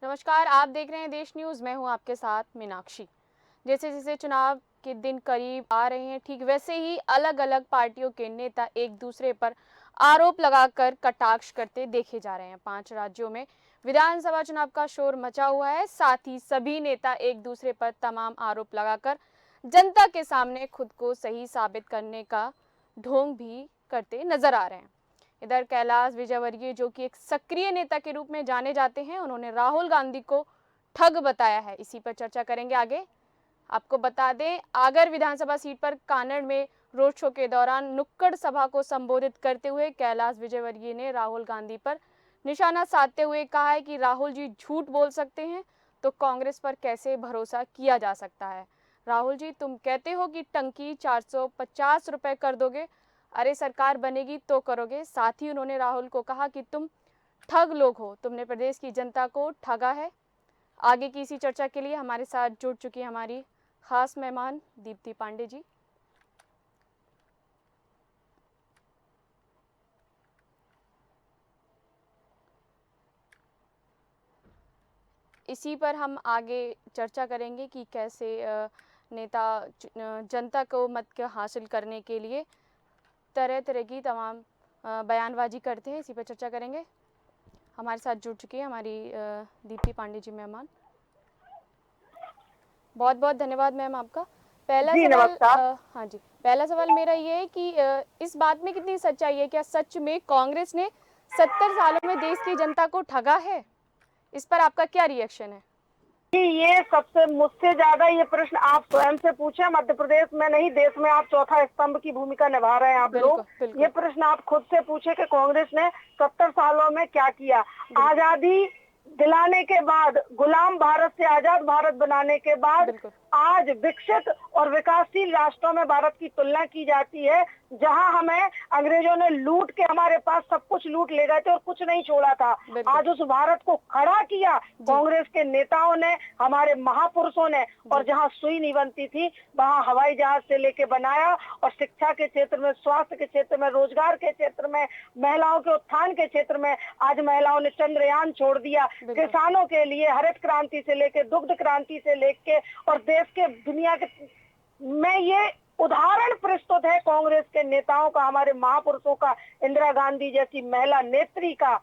नमस्कार, आप देख रहे हैं देश न्यूज़। मैं हूं आपके साथ मीनाक्षी। जैसे जैसे चुनाव के दिन करीब आ रहे हैं, ठीक वैसे ही अलग अलग पार्टियों के नेता एक दूसरे पर आरोप लगाकर कटाक्ष करते देखे जा रहे हैं। 5 राज्यों में विधानसभा चुनाव का शोर मचा हुआ है। साथ ही सभी नेता एक दूसरे पर तमाम आरोप लगाकर जनता के सामने खुद को सही साबित करने का ढोंग भी करते नजर आ रहे हैं। इधर कैलाश विजयवर्गीय, जो कि एक सक्रिय नेता के रूप में जाने जाते हैं, उन्होंने राहुल गांधी को ठग बताया है। इसी पर चर्चा करेंगे आगे। आपको बता दें, आगर विधानसभा सीट पर कानड़ में रोड शो के दौरान नुक्कड़ सभा को संबोधित करते हुए कैलाश विजयवर्गीय ने राहुल गांधी पर निशाना साधते हुए कहा है कि राहुल जी झूठ बोल सकते हैं तो कांग्रेस पर कैसे भरोसा किया जा सकता है। राहुल जी, तुम कहते हो कि टंकी 450 रुपए कर दोगे, अरे सरकार बनेगी तो करोगे। साथ ही उन्होंने राहुल को कहा कि तुम ठग लोग हो, तुमने प्रदेश की जनता को ठगा है। आगे की इसी चर्चा के लिए हमारे साथ जुड़ चुकी हमारी खास मेहमान दीप्ति पांडे जी। इसी पर हम आगे चर्चा करेंगे कि कैसे नेता जनता को मत के हासिल करने के लिए तरह तरह की तमाम बयानबाजी करते हैं। इसी पर चर्चा करेंगे। हमारे साथ जुड़ चुकी है हमारी दीप्ति पांडे जी मेहमान। बहुत बहुत धन्यवाद मैम आपका। पहला जी सवाल नमस्कार। हाँ जी, पहला सवाल मेरा ये है कि इस बात में कितनी सच्चाई है? क्या सच में कांग्रेस ने 70 सालों में देश की जनता को ठगा है? इस पर आपका क्या रिएक्शन है? जी, ये सबसे मुझसे ज्यादा ये प्रश्न आप स्वयं से पूछे। मध्य प्रदेश में नहीं, देश में आप चौथा स्तंभ की भूमिका निभा रहे हैं आप लोग। बिल्कुल ये बिल्कुल प्रश्न आप खुद से पूछे कि कांग्रेस ने 70 सालों में क्या किया। बिल्कुल आजादी दिलाने के बाद, गुलाम भारत से आजाद भारत बनाने के बाद बिल्कुल आज विकसित और विकासशील राष्ट्रों में भारत की तुलना की जाती है, जहां हमें अंग्रेजों ने लूट के हमारे पास सब कुछ लूट ले गए थे और कुछ नहीं छोड़ा था। बिल्कुल आज उस भारत को खड़ा किया जी कांग्रेस के नेताओं ने, हमारे महापुरुषों ने। और जी जहां सुई नहीं बनती थी वहां हवाई जहाज से लेके बनाया, और शिक्षा के क्षेत्र में, स्वास्थ्य के क्षेत्र में, रोजगार के क्षेत्र में, महिलाओं के उत्थान के क्षेत्र में आज महिलाओं ने चंद्रयान छोड़ दिया। बिल्कुल किसानों के लिए हरित क्रांति से लेके, दुग्ध क्रांति से लेके, और देश के, दुनिया के में ये उदाहरण प्रस्तुत है कांग्रेस के नेताओं का, हमारे महापुरुषों का, इंदिरा गांधी जैसी महिला नेत्री का,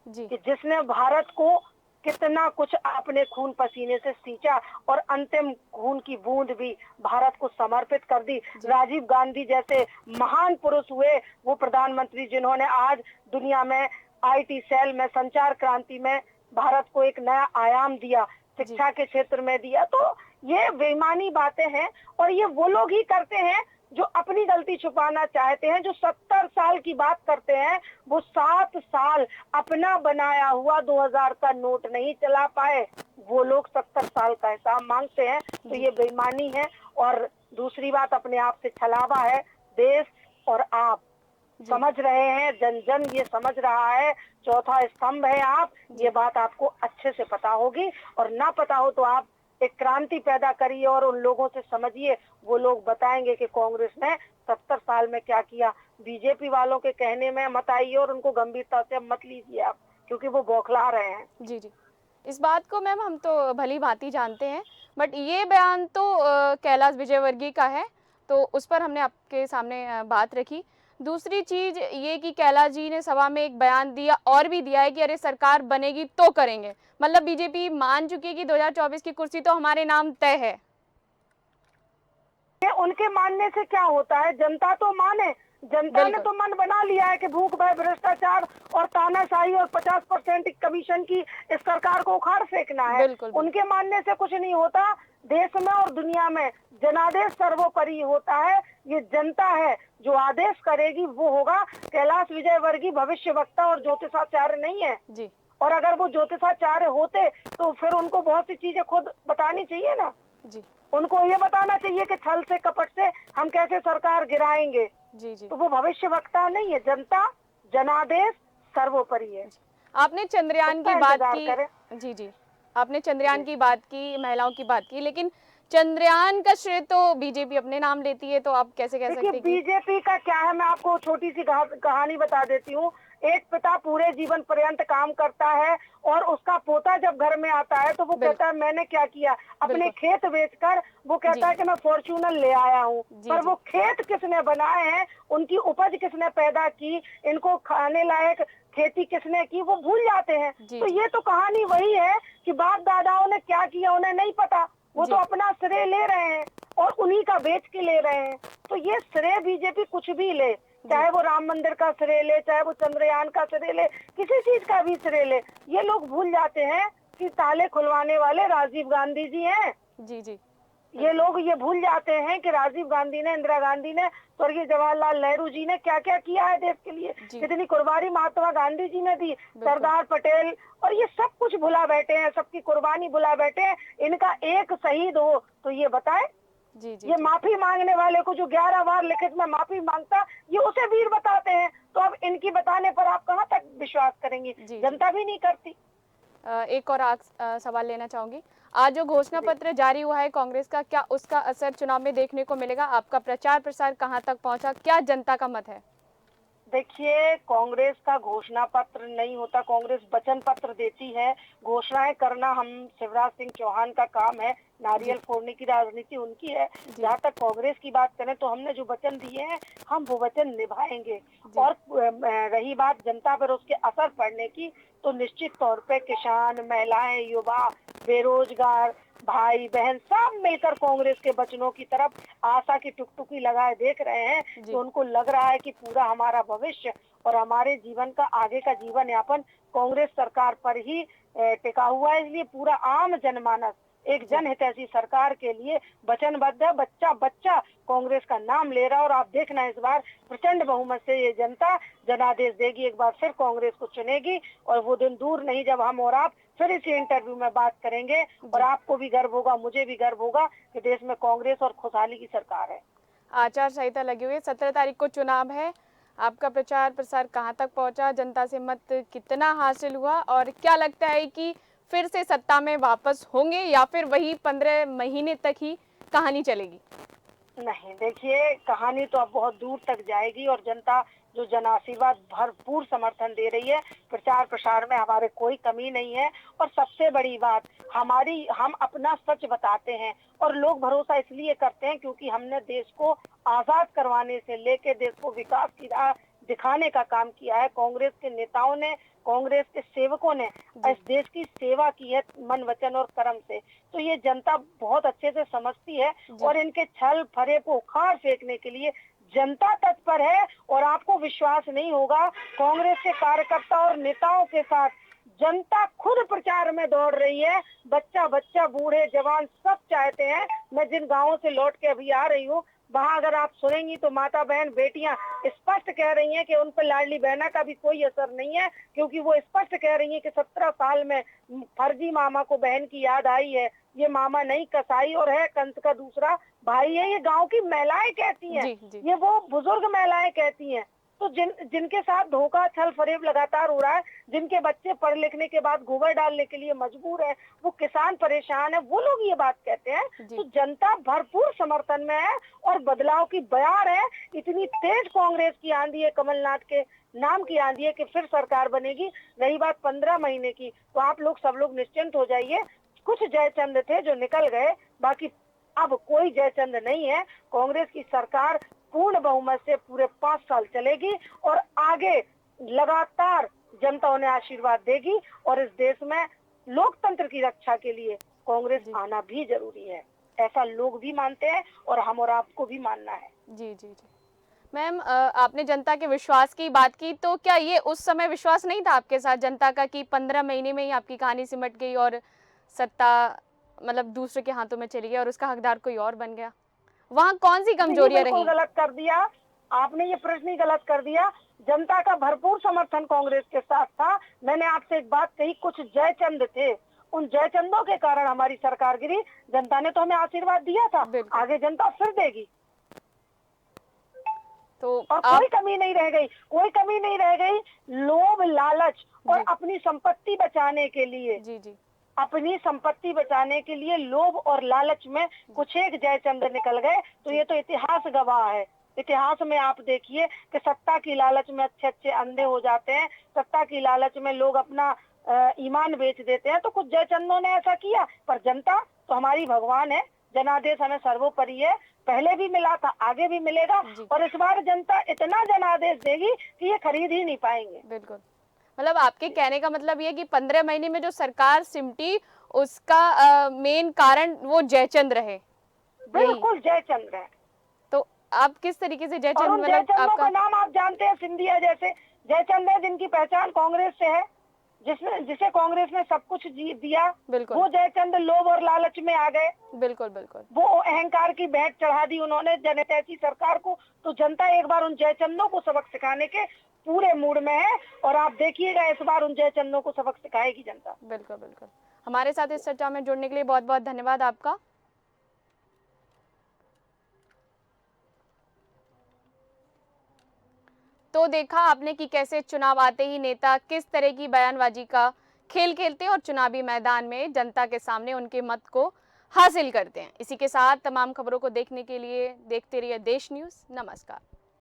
जी कि जिसने भारत को कितना कुछ अपने खून पसीने से सींचा और अंतिम खून की बूंद भी भारत को समर्पित कर दी। जी राजीव गांधी जैसे महान पुरुष हुए वो प्रधानमंत्री, जिन्होंने आज दुनिया में आईटी सेल में, संचार क्रांति में भारत को एक नया आयाम दिया, जी शिक्षा के क्षेत्र में दिया। तो ये बेईमानी बातें हैं, और ये वो लोग ही करते हैं जो अपनी गलती छुपाना चाहते हैं। जो 70 साल की बात करते हैं, वो 7 साल अपना बनाया हुआ 2000 का नोट नहीं चला पाए। वो लोग 70 साल का हिसाब मांगते हैं, तो जी ये बेईमानी है। और दूसरी बात, अपने आप से छलावा है। देश और आप जी समझ रहे हैं, जन जन ये समझ रहा है, चौथा स्तंभ है आप, ये जी बात आपको अच्छे से पता होगी। और ना पता हो तो आप एक क्रांति पैदा करिए और उन लोगों से समझिए, वो लोग बताएंगे कि कांग्रेस ने 70 साल में क्या किया। बीजेपी वालों के कहने में मत आइए और उनको गंभीरता से मत लीजिए आप, क्योंकि वो बौखला रहे हैं। जी जी इस बात को मैम हम तो भली भांति जानते हैं, बट ये बयान तो कैलाश विजयवर्गीय का है, तो उस पर हमने आपके सामने बात रखी। दूसरी चीज ये कि कैलाश जी ने सभा में एक बयान दिया और भी दिया है कि अरे सरकार बनेगी तो करेंगे। मतलब बीजेपी मान चुकी है कि 2024 की कुर्सी तो हमारे नाम तय है। ये उनके मानने से क्या होता है, जनता तो माने। जनता ने बिल्कुल तो मन बना लिया है कि भूख भय भ्रष्टाचार और तानाशाही और 50% कमीशन की इस सरकार को उखाड़ फेंकना है। बिल्कुल बिल्कुल उनके मानने से कुछ नहीं होता। देश में और दुनिया में जनादेश सर्वोपरि होता है। ये जनता है जो आदेश करेगी वो होगा। कैलाश विजयवर्गीय भविष्य वक्ता और ज्योतिषाचार्य नहीं है। जी और अगर वो ज्योतिषाचार्य होते तो फिर उनको बहुत सी चीजें खुद बतानी चाहिए ना। जी उनको ये बताना चाहिए कि छल से कपट से हम कैसे सरकार गिराएंगे। जी जी तो वो भविष्य वक्ता नहीं है। जनता, जनादेश सर्वोपरि है। आपने चंद्रयान की उसका बात इंतजार की। करें। जी जी आपने चंद्रयान जी की बात की, महिलाओं की बात की, लेकिन चंद्रयान का श्रेय तो बीजेपी अपने नाम लेती है, तो आप कैसे कह देखिए, सकते हैं कि बीजेपी का क्या है, मैं आपको छोटी सी कहानी बता देती हूँ। एक पिता पूरे जीवन पर्यंत काम करता है और उसका पोता जब घर में आता है तो वो कहता है मैंने क्या किया, अपने बिल्कुल। खेत बेचकर वो जी। कहता है कि मैं फॉर्च्यूनर ले आया हूँ। जी, पर जी। वो खेत किसने बनाए हैं, उनकी उपज किसने पैदा की, इनको खाने लायक खेती किसने की, वो भूल जाते हैं। जी, तो जी। ये तो कहानी वही है कि बाप दादाओं ने क्या किया उन्हें नहीं पता, वो तो जी। अपना श्रेय ले रहे हैं और उन्हीं का बेच के ले रहे हैं। तो ये श्रेय बीजेपी कुछ भी ले, जी। चाहे वो राम मंदिर का श्रेय ले, चाहे वो चंद्रयान का श्रेय ले, किसी चीज का भी श्रेय ले, ये लोग भूल जाते हैं कि ताले खुलवाने वाले राजीव गांधी जी हैं। जी, जी। ये बिल्कुल। लोग ये भूल जाते हैं कि राजीव गांधी ने, इंदिरा गांधी ने, स्वर्गीय जवाहरलाल नेहरू जी ने क्या क्या किया है देश के लिए, जी। कितनी कुर्बानी महात्मा गांधी जी ने दी, बिल्कुल। सरदार पटेल, और ये सब कुछ भुला बैठे हैं, सबकी कुर्बानी भुला बैठे हैं। इनका एक शहीद हो तो ये बताए, जी, जी, ये जी। माफी मांगने वाले को जो 11 बार लिखित में माफी मांगता, ये उसे वीर बताते हैं। तो अब इनकी बताने पर आप कहाँ तक विश्वास करेंगी, जी, जी। जनता भी नहीं करती। एक और सवाल लेना चाहूंगी। आज जो घोषणा जी पत्र जारी हुआ है कांग्रेस का, क्या उसका असर चुनाव में देखने को मिलेगा? आपका प्रचार प्रसार कहाँ तक पहुंचा? क्या जनता का मत है? देखिए, कांग्रेस का घोषणा पत्र नहीं होता, कांग्रेस वचन पत्र देती है। घोषणाएं करना हम शिवराज सिंह चौहान का काम है, जी। नारियल फोड़ने की राजनीति उनकी है। जी। जहाँ तक कांग्रेस की बात करें तो हमने जो वचन दिए हैं हम वो वचन निभाएंगे। जी। और रही बात जनता पर उसके असर पड़ने की, तो निश्चित तौर पे किसान, महिलाएं, युवा, बेरोजगार, भाई बहन सब मिलकर कांग्रेस के वचनों की तरफ आशा की टुकटुकी लगाए देख रहे हैं कि जी। उनको लग रहा है कि पूरा हमारा भविष्य और हमारे जीवन का आगे का जीवन यापन कांग्रेस सरकार पर ही टिका हुआ है। इसलिए पूरा आम जनमानस एक जी। जनहितैषी सरकार के लिए वचनबद्ध है। बच्चा बच्चा कांग्रेस का नाम ले रहा है और आप देखना इस बार प्रचंड बहुमत से ये जनता जनादेश देगी, एक बार फिर कांग्रेस को चुनेगी। और वो दिन दूर नहीं जब हम और आप फिर इसी इंटरव्यू में बात करेंगे और जी। आपको भी गर्व होगा, मुझे भी गर्व होगा कि देश में कांग्रेस और खुशहाली की सरकार है। आचार संहिता लगी हुई है, 17 तारीख को चुनाव है। आपका प्रचार प्रसार कहाँ तक पहुंचा? जनता से मत कितना हासिल हुआ? और क्या लगता है कि फिर से सत्ता में वापस होंगे या फिर वही 15 महीने तक ही कहानी चलेगी? नहीं, देखिए कहानी तो अब बहुत दूर तक जाएगी और जनता जो जन आशीर्वाद भरपूर समर्थन दे रही है, प्रचार प्रसार में हमारे कोई कमी नहीं है। और सबसे बड़ी बात हमारी, हम अपना सच बताते हैं और लोग भरोसा इसलिए करते हैं क्योंकि हमने देश को आजाद करवाने से लेकर देश को विकास की राह दिखाने का काम किया है। कांग्रेस के नेताओं ने, कांग्रेस के सेवकों ने जी। इस देश की सेवा की है मन वचन और कर्म से। तो ये जनता बहुत अच्छे से समझती है जी। और इनके छल फरेब को उखाड़ फेंकने के लिए जनता तत्पर है। और आपको विश्वास नहीं होगा, कांग्रेस के कार्यकर्ता और नेताओं के साथ जनता खुद प्रचार में दौड़ रही है। बच्चा बच्चा, बूढ़े जवान सब चाहते हैं। मैं जिन गांवों से लौट के अभी आ रही हूँ, वहां अगर आप सुनेंगी तो माता बहन बेटियां स्पष्ट कह रही हैं कि उन पर लाडली बहना का भी कोई असर नहीं है, क्योंकि वो स्पष्ट कह रही हैं कि 17 साल में फर्जी मामा को बहन की याद आई है। ये मामा नहीं कसाई और है कंस का दूसरा भाई है, ये गांव की महिलाएं कहती हैं, जी। जी। ये वो बुजुर्ग महिलाएं कहती हैं। तो जिनके साथ धोखा छल फरेब लगातार हो रहा है, जिनके बच्चे पढ़ लिखने के बाद गोबर डालने के लिए मजबूर है, वो किसान परेशान है, वो लोग ये बात कहते हैं। जी। तो जनता भरपूर समर्थन में है और बदलाव की बयार है। इतनी तेज कांग्रेस की आंधी है, कमलनाथ के नाम की आंधी है कि फिर सरकार बनेगी। रही बात 15 महीने की, तो आप लोग सब लोग निश्चिंत हो जाइए। कुछ जयचंद थे जो निकल गए, बाकी अब कोई जयचंद नहीं है। कांग्रेस की सरकार पूर्ण बहुमत से पूरे 5 साल चलेगी और आगे लगातार जनता उन्हें आशीर्वाद देगी। और इस देश में लोकतंत्र की रक्षा के लिए कांग्रेस जी। आना भी जरूरी है, ऐसा लोग भी मानते हैं और हम और आपको भी मानना है। जी। जी। जी। मैम, आपने जनता के विश्वास की बात की, तो क्या ये उस समय विश्वास नहीं था आपके साथ जनता का कि 15 महीने में ही आपकी कहानी सिमट गई और सत्ता मतलब दूसरे के हाथों में चली गई और उसका हकदार कोई और बन गया? वहाँ कौन सी आपने ये कमजोरियां बिल्कुल रही? गलत कर दिया, आपने ये प्रश्न ही गलत कर दिया। जनता का भरपूर समर्थन कांग्रेस के साथ था। मैंने आपसे एक बात कही, कुछ जयचंद थे, उन जयचंदों के कारण हमारी सरकार गिरी। जनता ने तो हमें आशीर्वाद दिया था, बिल्कुल। आगे जनता फिर देगी। तो और आप। कोई कमी नहीं रह गई, कोई कमी नहीं रह गई। लोभ लालच और जी। अपनी संपत्ति बचाने के लिए, जी। जी। अपनी संपत्ति बचाने के लिए लोभ और लालच में जी। कुछ एक जयचंद निकल गए। तो जी। ये तो इतिहास गवाह है। इतिहास में आप देखिए कि सत्ता की लालच में अच्छे अच्छे अंधे हो जाते हैं, सत्ता की लालच में लोग अपना ईमान बेच देते हैं। तो कुछ जयचंदों ने ऐसा किया, पर जनता तो हमारी भगवान है, जनादेश हमें सर्वोपरि है, पहले भी मिला था, आगे भी मिलेगा, जी और इस बार जनता इतना जनादेश देगी कि ये खरीद ही नहीं पाएंगे। बिल्कुल। मतलब आपके कहने का मतलब ये कि 15 महीने में जो सरकार सिमटी उसका मेन कारण वो जयचंद रहे, यही। बिल्कुल जयचंद है। तो आप किस तरीके से और जयचंद उन मतलब जयचंदों का आपका नाम आप जानते हैं, सिंधिया जैसे जयचंद है जिनकी पहचान कांग्रेस से है, जिसे कांग्रेस ने सब कुछ दिया। बिल्कुल वो जयचंद लोभ और लालच में आ गए, बिल्कुल बिल्कुल वो अहंकार की भेंट चढ़ा दी उन्होंने जनता की सरकार को। तो जनता एक बार उन जयचंदों को सबक सिखाने के पूरे मूड में है, और आप देखिएगा इस बार उन जयचंदों को सबक सिखाएगी जनता। बिल्कुल बिल्कुल। हमारे साथ इस चर्चा में जुड़ने के लिए बहुत बहुत धन्यवाद आपका। तो देखा आपने कि कैसे चुनाव आते ही नेता किस तरह की बयानबाजी का खेल खेलते हैं और चुनावी मैदान में जनता के सामने उनके मत को हासिल करते हैं। इसी के साथ तमाम खबरों को देखने के लिए देखते रहिए देश न्यूज़। नमस्कार।